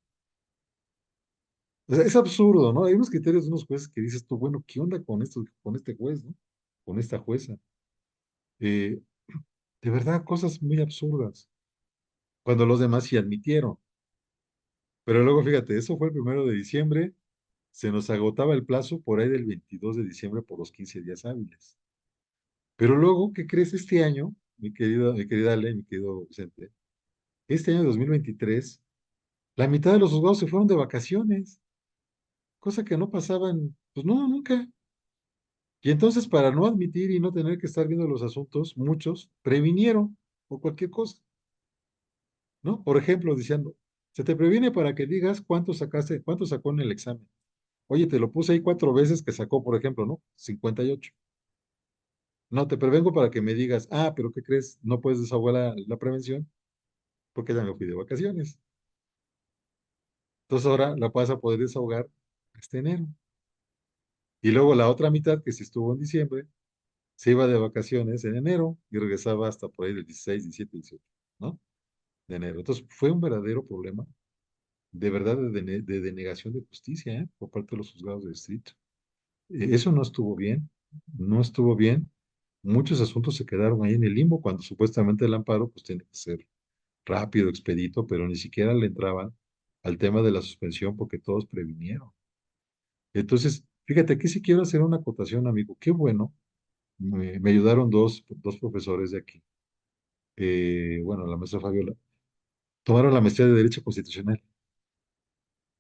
O sea, es absurdo, ¿no? Hay unos criterios de unos jueces que dices tú, bueno, ¿qué onda con esto, con este juez, ¿no? Con esta jueza. Eh, de verdad, cosas muy absurdas, cuando los demás sí admitieron. Pero luego, fíjate, eso fue el 1 de diciembre, se nos agotaba el plazo por ahí del 22 de diciembre por los 15 días hábiles. Pero luego, ¿qué crees? Este año, mi querida Ale, mi querido Vicente, este año 2023, la mitad de los juzgados se fueron de vacaciones, cosa que no pasaban, pues no, nunca. Y entonces, para no admitir y no tener que estar viendo los asuntos, muchos previnieron por cualquier cosa, ¿no? Por ejemplo, diciendo, se te previene para que digas cuánto sacaste, cuánto sacó en el examen. Oye, te lo puse ahí 4 veces que sacó, por ejemplo, ¿no? 58. No, te prevengo para que me digas, ah, pero ¿qué crees? No puedes desahogar la prevención porque ya me fui de vacaciones. Entonces ahora la vas a poder desahogar hasta enero. Y luego la otra mitad, que si estuvo en diciembre, se iba de vacaciones en enero y regresaba hasta por ahí del 16, 17, 18, ¿no? De enero. Entonces fue un verdadero problema, de verdad, de denegación de justicia, ¿eh? Por parte de los juzgados de distrito. Eso no estuvo bien, no estuvo bien. Muchos asuntos se quedaron ahí en el limbo cuando supuestamente el amparo pues tiene que ser rápido, expedito, pero ni siquiera le entraban al tema de la suspensión porque todos previnieron. Entonces, fíjate, aquí sí quiero hacer una acotación, amigo. Qué bueno, me ayudaron dos profesores de aquí. Bueno, la maestra Fabiola, tomaron la maestría de Derecho Constitucional.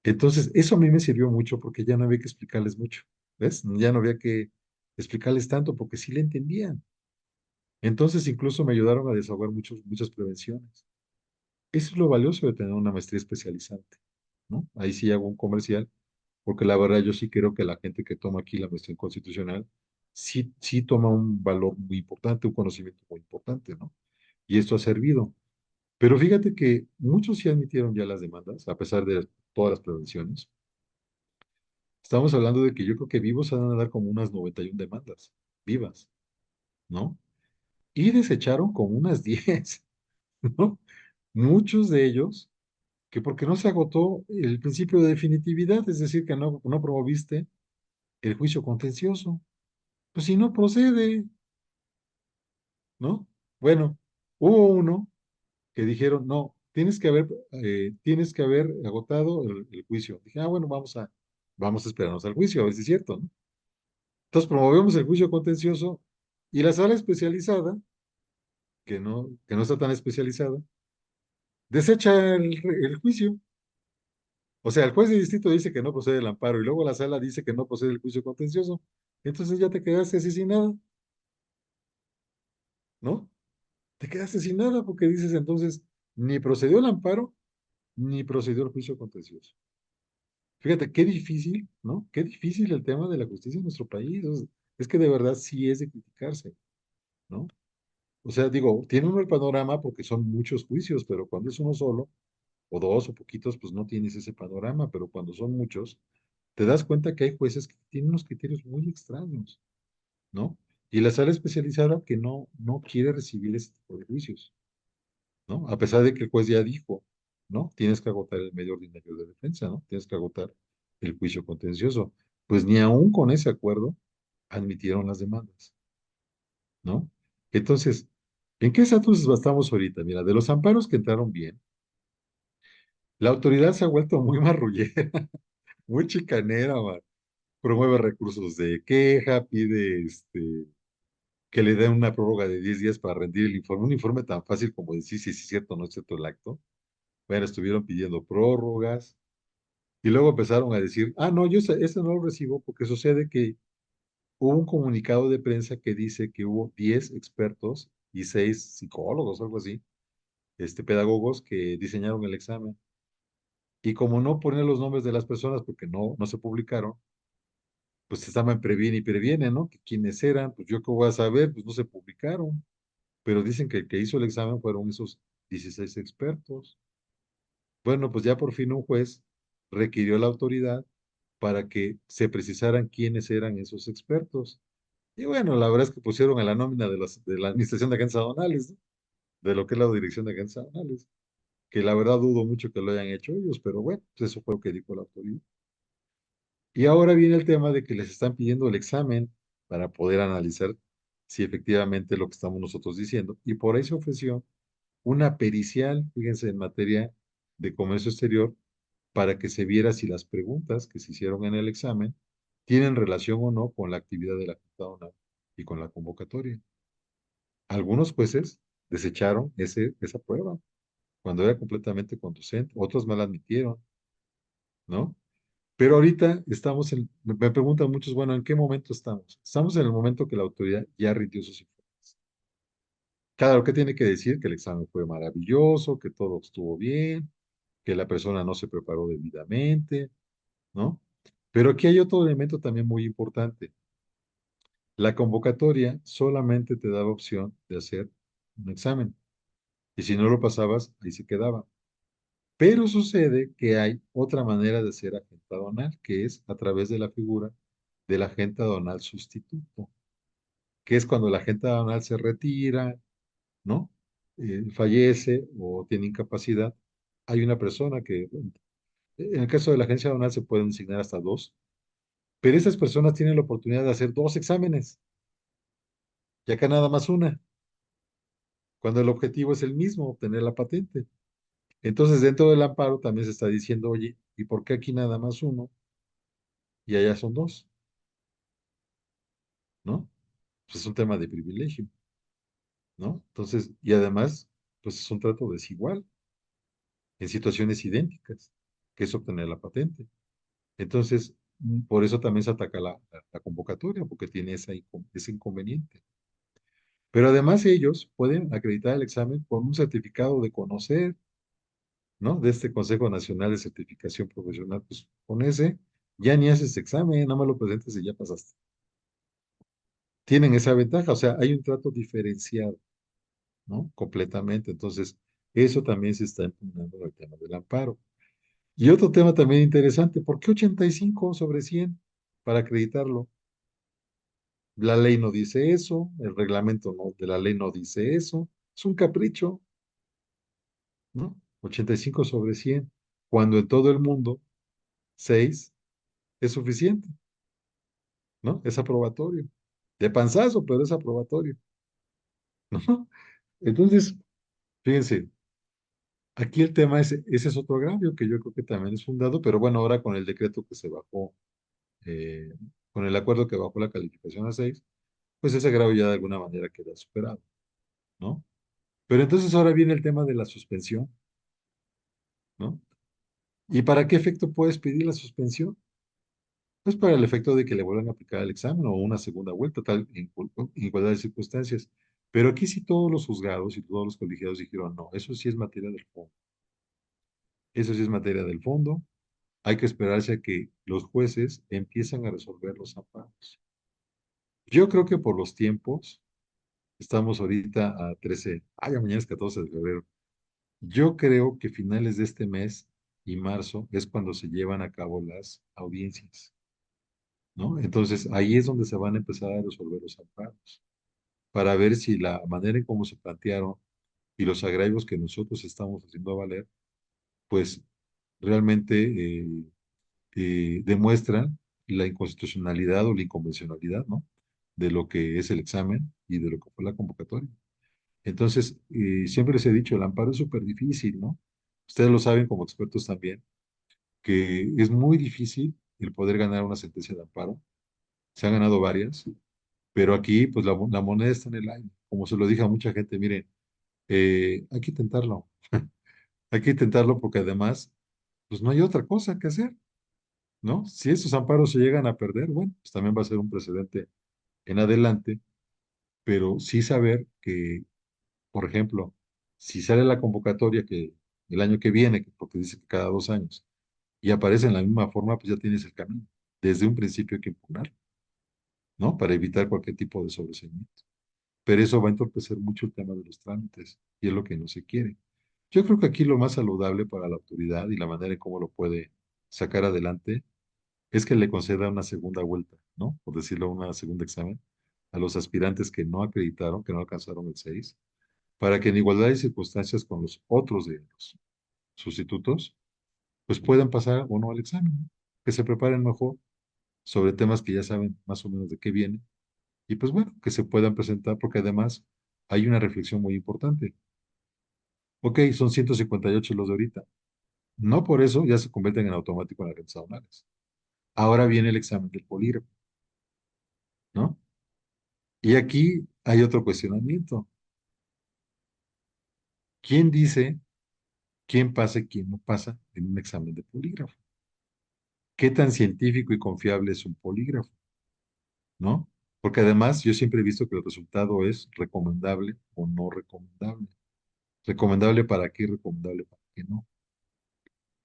Entonces, eso a mí me sirvió mucho porque ya no había que explicarles mucho, ¿ves? Ya no había que explicarles tanto porque sí le entendían. Entonces, incluso me ayudaron a desahogar muchas prevenciones. Eso es lo valioso de tener una maestría especializante, ¿no? Ahí sí hago un comercial, porque la verdad yo sí creo que la gente que toma aquí la maestría en constitucional sí toma un valor muy importante, un conocimiento muy importante, ¿no? Y esto ha servido. Pero fíjate que muchos sí admitieron ya las demandas, a pesar de todas las prevenciones. Estamos hablando de que yo creo que vivos se van a dar como unas 91 demandas, vivas, ¿no? Y desecharon como unas 10, ¿no? Muchos de ellos que porque no se agotó el principio de definitividad, es decir, que no promoviste el juicio contencioso. Pues si no procede, ¿no? Bueno, hubo uno que dijeron, no, tienes que haber agotado el juicio. Dije, ah, bueno, vamos a esperarnos al juicio, a ver si es cierto, ¿no? Entonces promovemos el juicio contencioso y la sala especializada, que no está tan especializada, desecha el juicio. O sea, el juez de distrito dice que no procede el amparo y luego la sala dice que no procede el juicio contencioso. Entonces ya te quedaste así sin nada, ¿no? Te quedaste sin nada porque dices entonces, ni procedió el amparo, ni procedió el juicio contencioso. Fíjate, qué difícil, ¿no? Qué difícil el tema de la justicia en nuestro país. Es que de verdad sí es de criticarse, ¿no? O sea, digo, tiene uno el panorama porque son muchos juicios, pero cuando es uno solo, o dos o poquitos, pues no tienes ese panorama, pero cuando son muchos, te das cuenta que hay jueces que tienen unos criterios muy extraños, ¿no? Y la sala especializada que no quiere recibir ese tipo de juicios, ¿no? A pesar de que el juez ya dijo, ¿no? Tienes que agotar el medio ordinario de defensa, ¿no? Tienes que agotar el juicio contencioso. Pues ni aún con ese acuerdo admitieron las demandas, ¿no? Entonces, ¿en qué estatus estamos ahorita? Mira, de los amparos que entraron bien, la autoridad se ha vuelto muy marrullera, muy chicanera, man. Promueve recursos de queja, pide que le den una prórroga de 10 días para rendir el informe, un informe tan fácil como decir si es cierto o no es cierto el acto. Bueno, estuvieron pidiendo prórrogas y luego empezaron a decir, ah, no, yo ese no lo recibo porque sucede que hubo un comunicado de prensa que dice que hubo 10 expertos y 6 psicólogos, algo así, pedagogos que diseñaron el examen. Y como no ponían los nombres de las personas porque no se publicaron, pues estaban previene y previene, ¿no? Que quiénes eran, pues yo qué voy a saber, pues no se publicaron. Pero dicen que el que hizo el examen fueron esos 16 expertos. Bueno, pues ya por fin un juez requirió a la autoridad para que se precisaran quiénes eran esos expertos. Y bueno, la verdad es que pusieron a la nómina de la Administración de Agencias Aduanales, ¿no? De lo que es la Dirección de Agencias Aduanales, que la verdad dudo mucho que lo hayan hecho ellos, pero bueno, pues eso fue lo que dijo la autoridad. Y ahora viene el tema de que les están pidiendo el examen para poder analizar si efectivamente lo que estamos nosotros diciendo. Y por ahí se ofreció una pericial, fíjense, en materia de comercio exterior, para que se viera si las preguntas que se hicieron en el examen tienen relación o no con la actividad de la Junta Aduanal y con la convocatoria. Algunos jueces desecharon esa prueba cuando era completamente conducente, otros me la admitieron, ¿no? Pero ahorita estamos me preguntan muchos, bueno, ¿en qué momento estamos? Estamos en el momento que la autoridad ya rindió sus informes. Claro, ¿qué tiene que decir? Que el examen fue maravilloso, que todo estuvo bien, que la persona no se preparó debidamente, ¿no? Pero aquí hay otro elemento también muy importante. La convocatoria solamente te daba opción de hacer un examen. Y si no lo pasabas, ahí se quedaba. Pero sucede que hay otra manera de hacer agente aduanal, que es a través de la figura del agente aduanal sustituto, que es cuando el agente aduanal se retira, ¿no? Fallece o tiene incapacidad. Hay una persona que, en el caso de la agencia aduanal se pueden designar hasta dos, pero esas personas tienen la oportunidad de hacer dos exámenes, y acá nada más una, cuando el objetivo es el mismo, obtener la patente. Entonces, dentro del amparo también se está diciendo, oye, ¿y por qué aquí nada más uno y allá son dos? ¿No? Pues es un tema de privilegio, ¿no? Entonces, y además, pues es un trato desigual en situaciones idénticas, que es obtener la patente. Entonces, por eso también se ataca la convocatoria, porque tiene ese inconveniente. Pero además ellos pueden acreditar el examen con un certificado de conocer, ¿no? De este Consejo Nacional de Certificación Profesional, pues con ese ya ni haces examen, nada más lo presentes y ya pasaste. Tienen esa ventaja, o sea, hay un trato diferenciado, ¿no? Completamente. Entonces, eso también se está impugnando en el tema del amparo. Y otro tema también interesante, ¿por qué 85 sobre 100 para acreditarlo? La ley no dice eso, el reglamento de la ley no dice eso, es un capricho, ¿no? 85 sobre 100 cuando en todo el mundo 6 es suficiente, ¿no? Es aprobatorio. De panzazo, pero es aprobatorio, ¿no? Entonces, fíjense, aquí el tema ese es otro agravio que yo creo que también es fundado, pero bueno, ahora con el decreto que se bajó, eh, con el acuerdo que bajó la calificación a 6, pues ese agravio ya de alguna manera queda superado, ¿no? Pero entonces ahora viene el tema de la suspensión, ¿no? ¿Y para qué efecto puedes pedir la suspensión? Pues para el efecto de que le vuelvan a aplicar el examen o una segunda vuelta, tal, en igualdad de circunstancias. Pero aquí sí todos los juzgados y todos los colegiados dijeron, no, eso sí es materia del fondo. Eso sí es materia del fondo. Hay que esperarse a que los jueces empiezan a resolver los amparos. Yo creo que por los tiempos, estamos ahorita a 13, ya mañana es 14 de febrero. Yo creo que finales de este mes y marzo es cuando se llevan a cabo las audiencias, ¿no? Entonces ahí es donde se van a empezar a resolver los amparos, para ver si la manera en cómo se plantearon y los agravios que nosotros estamos haciendo valer, pues realmente demuestran la inconstitucionalidad o la inconvencionalidad, ¿no? De lo que es el examen y de lo que fue la convocatoria. Entonces, siempre les he dicho, el amparo es súper difícil, ¿no? Ustedes lo saben como expertos también, que es muy difícil el poder ganar una sentencia de amparo. Se han ganado varias, pero aquí, pues la moneda está en el aire. Como se lo dije a mucha gente, miren, hay que intentarlo. Hay que intentarlo porque además, pues no hay otra cosa que hacer, ¿no? Si esos amparos se llegan a perder, bueno, pues también va a ser un precedente en adelante, pero sí saber que Por ejemplo, si sale la convocatoria que el año que viene, porque dice que cada 2 años, y aparece en la misma forma, pues ya tienes el camino. Desde un principio hay que impugnarlo, ¿no? Para evitar cualquier tipo de sobreseimiento. Pero eso va a entorpecer mucho el tema de los trámites y es lo que no se quiere. Yo creo que aquí lo más saludable para la autoridad y la manera en cómo lo puede sacar adelante es que le conceda una segunda vuelta, ¿no? Por decirlo, una segunda examen a los aspirantes que no acreditaron, que no alcanzaron el 6, para que en igualdad de circunstancias con los otros de los sustitutos, pues puedan pasar o no al examen, ¿no? Que se preparen mejor sobre temas que ya saben más o menos de qué viene y pues bueno, que se puedan presentar porque además hay una reflexión muy importante. Ok, son 158 los de ahorita. No por eso ya se convierten en automático en agentes aduanales. Ahora viene el examen del polígrafo, ¿no? Y aquí hay otro cuestionamiento. ¿Quién dice quién pasa y quién no pasa en un examen de polígrafo? ¿Qué tan científico y confiable es un polígrafo? ¿No? Porque además yo siempre he visto que el resultado es recomendable o no recomendable. ¿Recomendable para qué? Recomendable para qué no.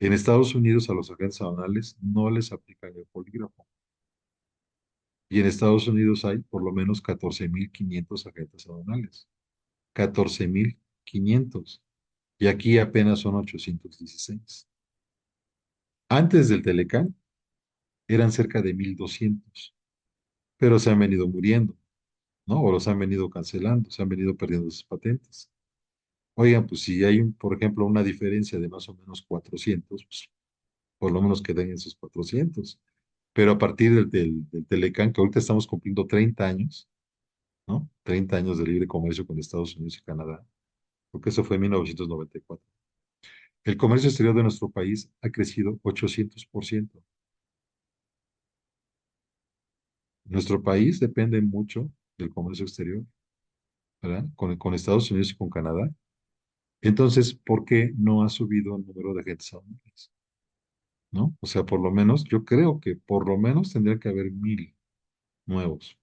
En Estados Unidos a los agentes aduanales no les aplican el polígrafo. Y en Estados Unidos hay por lo menos 14.500 agentes aduanales. 14.500. Y aquí apenas son 816. Antes del Telecán eran cerca de 1.200, pero se han venido muriendo, ¿no? O los han venido cancelando, se han venido perdiendo sus patentes. Oigan, pues si hay, por ejemplo, una diferencia de más o menos 400, pues por lo menos que den esos 400. Pero a partir del Telecán, que ahorita estamos cumpliendo 30 años, ¿no? 30 años de libre comercio con Estados Unidos y Canadá, porque eso fue en 1994. El comercio exterior de nuestro país ha crecido 800%. Nuestro país depende mucho del comercio exterior, ¿verdad? Con Estados Unidos y con Canadá. Entonces, ¿por qué no ha subido el número de agentes aduanales? ¿No? O sea, por lo menos, yo creo que por lo menos tendría que haber 1.000 nuevos,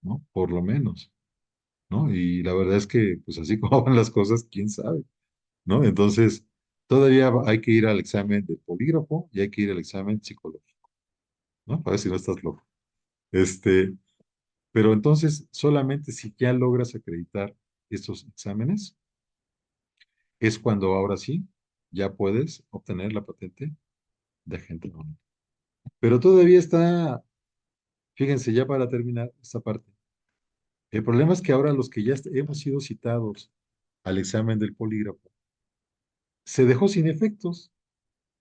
¿no? Por lo menos, ¿no? Y la verdad es que, pues así como van las cosas, quién sabe, ¿no? Entonces, todavía hay que ir al examen de polígrafo y hay que ir al examen psicológico, ¿no? Para ver si no estás loco. Este, pero entonces, solamente si ya logras acreditar estos exámenes, es cuando ahora sí ya puedes obtener la patente de agente aduanal. Pero todavía está, fíjense, ya para terminar esta parte, el problema es que ahora los que ya hemos sido citados al examen del polígrafo, se dejó sin efectos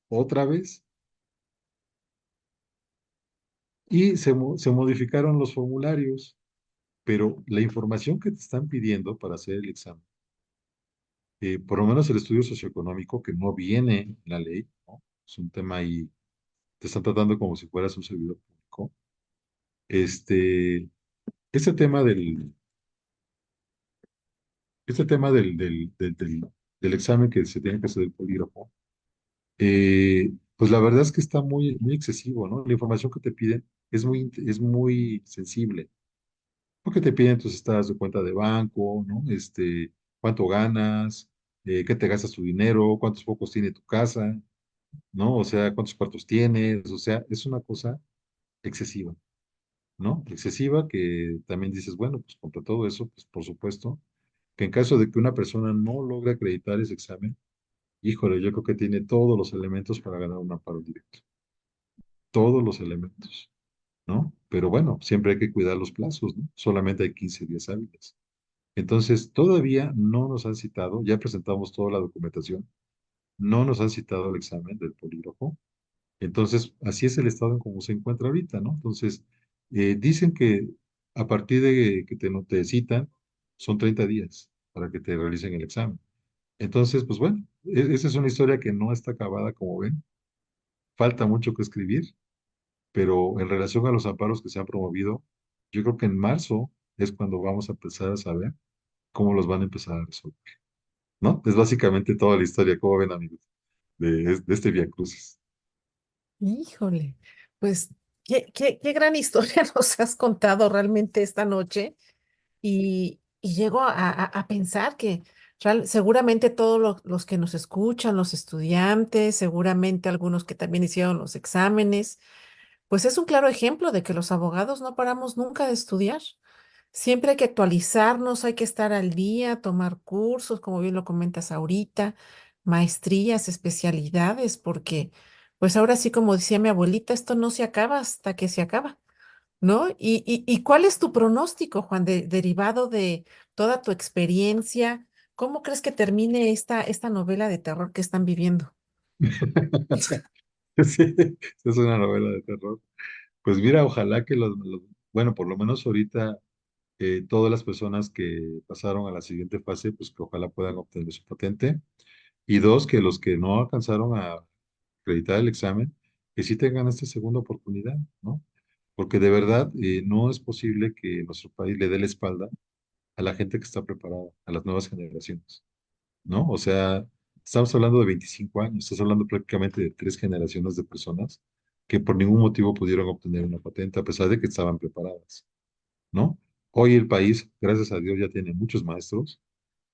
otra vez y se modificaron los formularios, pero la información que te están pidiendo para hacer el examen, por lo menos el estudio socioeconómico, que no viene en la ley, ¿no? Es un tema ahí, te están tratando como si fueras un servidor público. Este tema del examen que se tiene que hacer el polígrafo, pues la verdad es que está muy, muy excesivo, ¿no? La información que te piden es muy sensible, porque te piden tus estados de cuenta de banco, ¿no? Cuánto ganas, qué te gastas tu dinero, cuántos focos tiene tu casa, ¿no? O sea, cuántos cuartos tienes, o sea, es una cosa excesiva, ¿no? Excesiva que también dices, bueno, pues contra todo eso, pues por supuesto, que en caso de que una persona no logre acreditar ese examen, híjole, yo creo que tiene todos los elementos para ganar un amparo directo, todos los elementos, ¿no? Pero bueno, siempre hay que cuidar los plazos, ¿no? Solamente hay 15 días hábiles. Entonces, todavía no nos han citado, ya presentamos toda la documentación, no nos han citado el examen del polígrafo. Entonces, así es el estado en cómo se encuentra ahorita, ¿no? Entonces, dicen que a partir de que no te citan, son 30 días para que te realicen el examen. Entonces, pues bueno, esa es una historia que no está acabada, como ven. Falta mucho que escribir, pero en relación a los amparos que se han promovido, yo creo que en marzo es cuando vamos a empezar a saber cómo los van a empezar a resolver, ¿no? Es básicamente toda la historia, como ven, amigos, de este Vía Crucis. Híjole, pues qué gran historia nos has contado realmente esta noche y llego a pensar que Seguramente todos los que nos escuchan, los estudiantes, seguramente algunos que también hicieron los exámenes, pues es un claro ejemplo de que los abogados no paramos nunca de estudiar. Siempre hay que actualizarnos, hay que estar al día, tomar cursos, como bien lo comentas ahorita, maestrías, especialidades, porque pues ahora sí, como decía mi abuelita, esto no se acaba hasta que se acaba, ¿no? ¿Y cuál es tu pronóstico, Juan, derivado de toda tu experiencia? ¿Cómo crees que termine esta novela de terror que están viviendo? Sí, es una novela de terror. Pues mira, ojalá que bueno, por lo menos ahorita todas las personas que pasaron a la siguiente fase, pues que ojalá puedan obtener su patente. Y dos, que los que no alcanzaron a acreditar el examen, que sí tengan esta segunda oportunidad, ¿no? Porque de verdad no es posible que nuestro país le dé la espalda a la gente que está preparada, a las nuevas generaciones, ¿no? O sea, estamos hablando de 25 años, estás hablando prácticamente de 3 generaciones de personas que por ningún motivo pudieron obtener una patente a pesar de que estaban preparadas, ¿no? Hoy el país, gracias a Dios, ya tiene muchos maestros,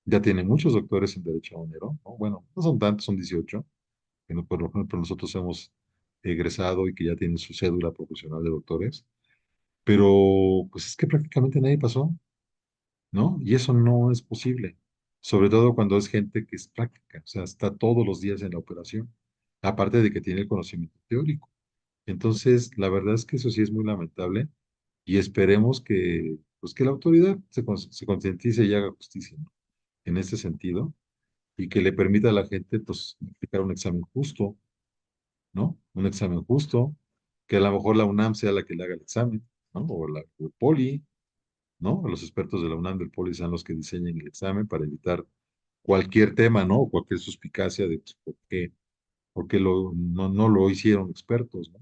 ya tiene muchos doctores en Derecho Aduanero, ¿no? Bueno, no son tantos, son 18, que por ejemplo nosotros hemos egresado y que ya tienen su cédula profesional de doctores, pero pues es que prácticamente nadie pasó, ¿no? Y eso no es posible, sobre todo cuando es gente que es práctica, o sea, está todos los días en la operación, aparte de que tiene el conocimiento teórico. Entonces, la verdad es que eso sí es muy lamentable y esperemos que, pues, que la autoridad se concientice y haga justicia, ¿no? En este sentido y que le permita a la gente, pues, aplicar un examen justo, ¿no? Un examen justo, que a lo mejor la UNAM sea la que le haga el examen, ¿no? O el Poli, ¿no? Los expertos de la UNAM del Poli sean los que diseñen el examen para evitar cualquier tema, ¿no? O cualquier suspicacia de pues, por qué no lo hicieron expertos, ¿no?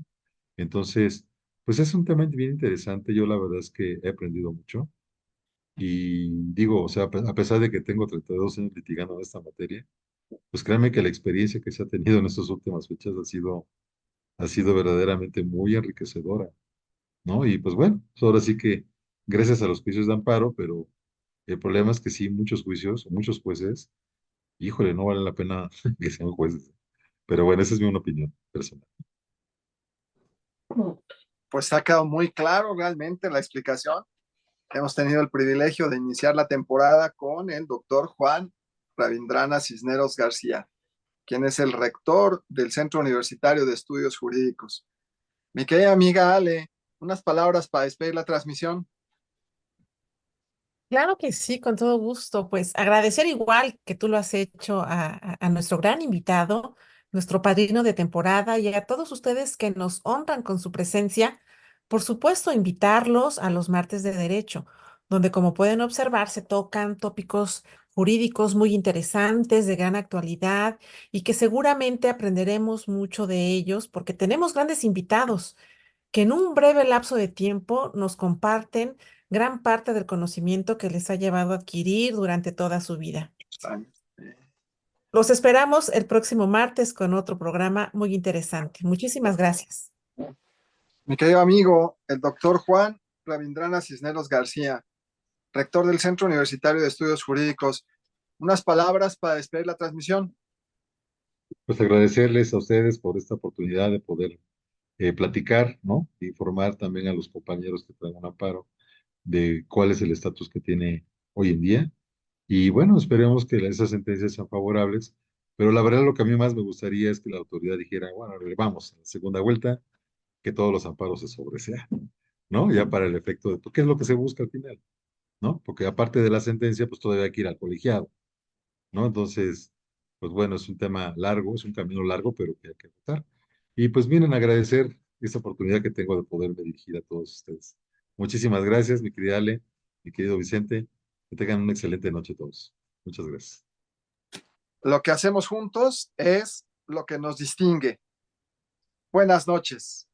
Entonces, pues es un tema bien interesante. Yo la verdad es que he aprendido mucho. Y digo, o sea, a pesar de que tengo 32 años litigando en esta materia, pues créanme que la experiencia que se ha tenido en estas últimas fechas ha sido verdaderamente muy enriquecedora, ¿no? Y pues bueno, pues ahora sí que gracias a los juicios de amparo, pero el problema es que sí, muchos juicios, muchos jueces, híjole, no vale la pena que sean jueces. Pero bueno, esa es mi una opinión personal. Pues ha quedado muy claro realmente la explicación. Hemos tenido el privilegio de iniciar la temporada con el doctor Juan Ravindrana Cisneros García, quien es el rector del Centro Universitario de Estudios Jurídicos. Mi querida amiga Ale, unas palabras para despedir la transmisión. Claro que sí, con todo gusto. Pues agradecer igual que tú lo has hecho a nuestro gran invitado, nuestro padrino de temporada y a todos ustedes que nos honran con su presencia. Por supuesto, invitarlos a los martes de derecho, donde como pueden observar se tocan tópicos jurídicos muy interesantes, de gran actualidad y que seguramente aprenderemos mucho de ellos porque tenemos grandes invitados que en un breve lapso de tiempo nos comparten gran parte del conocimiento que les ha llevado a adquirir durante toda su vida. Los esperamos el próximo martes con otro programa muy interesante. Muchísimas gracias. Mi querido amigo, el doctor Juan Ravindrana Cisneros García, rector del Centro Universitario de Estudios Jurídicos, unas palabras para despedir la transmisión. Pues agradecerles a ustedes por esta oportunidad de poder platicar, ¿no? E informar también a los compañeros que traen un amparo de cuál es el estatus que tiene hoy en día. Y bueno, esperemos que esas sentencias sean favorables, pero la verdad lo que a mí más me gustaría es que la autoridad dijera, bueno, vamos, en la segunda vuelta, que todos los amparos se sobresean, ¿no? Ya para el efecto de, ¿qué es lo que se busca al final? ¿No? Porque aparte de la sentencia, pues todavía hay que ir al colegiado, ¿no? Entonces, pues bueno, es un tema largo, es un camino largo, pero que hay que tratar. Y pues miren, agradecer esta oportunidad que tengo de poderme dirigir a todos ustedes. Muchísimas gracias, mi querida Ale, mi querido Vicente. Que tengan una excelente noche todos. Muchas gracias. Lo que hacemos juntos es lo que nos distingue. Buenas noches.